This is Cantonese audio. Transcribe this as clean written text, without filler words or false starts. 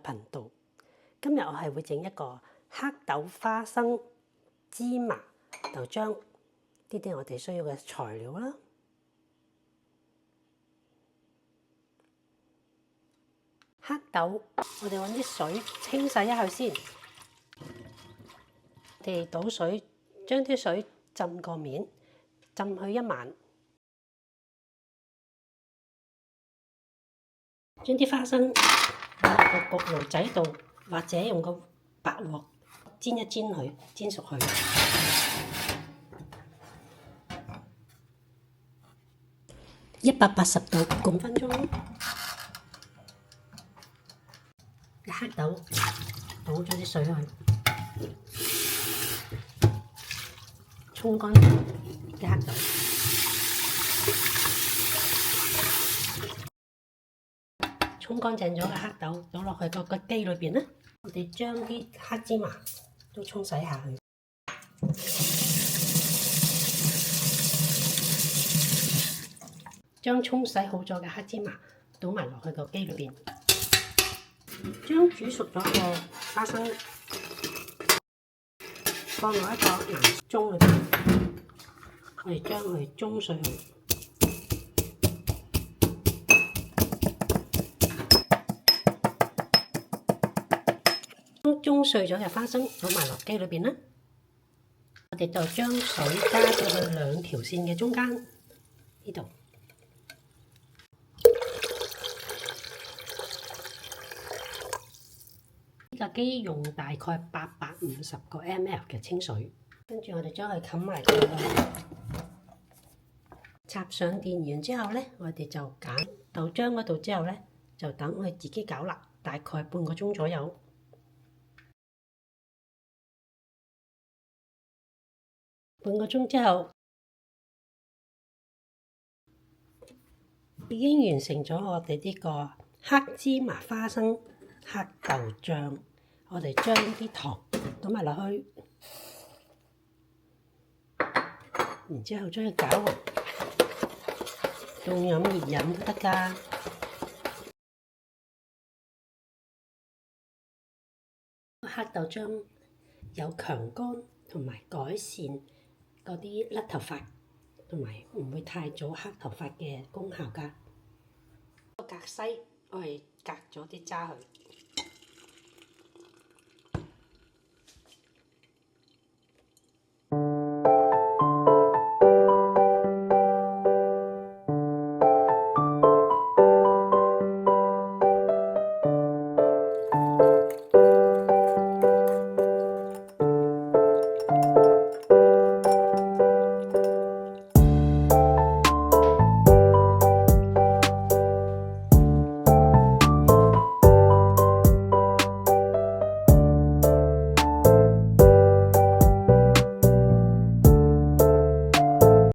頻道。今日我係會整一個黑豆花生芝麻豆漿，呢啲我哋需要嘅材料啦。黑豆，我哋揾啲水清洗一下先。我哋倒水，將啲水浸個面，浸佢1晚。將啲花生擺落個焗爐仔度，或者用個白鑊煎一煎佢，煎熟佢。180度焗5分鐘。黑豆倒咗啲水去，沖乾啲黑豆。沖乾淨咗嘅黑豆倒落去個機裏邊啦。我哋將啲黑芝麻都沖洗下去。將沖洗好咗嘅黑芝麻倒埋落去個機裏邊。將煮熟咗個花生放落一個銀盅裏邊，我哋將佢舂碎佢。舂碎咗嘅花生倒埋落機裏邊啦。我哋就將水加咗去2條線嘅中間呢度。呢架機用大概850個 ml 嘅清水，跟住我哋將佢冚埋佢。插上電源之後咧，我哋就揀豆漿嗰度之後咧，就等佢自己攪啦，大概半個鐘左右。半個鐘之後，已經完成咗我哋呢個黑芝麻花生黑豆醬。我哋將啲糖倒埋落去，然之後將佢攪勻，凍飲熱飲都得㗎。黑豆漿有強肝同埋改善嗰啲甩頭髮，同埋唔會太早黑頭髮嘅功效㗎。個格西我係隔咗啲渣去。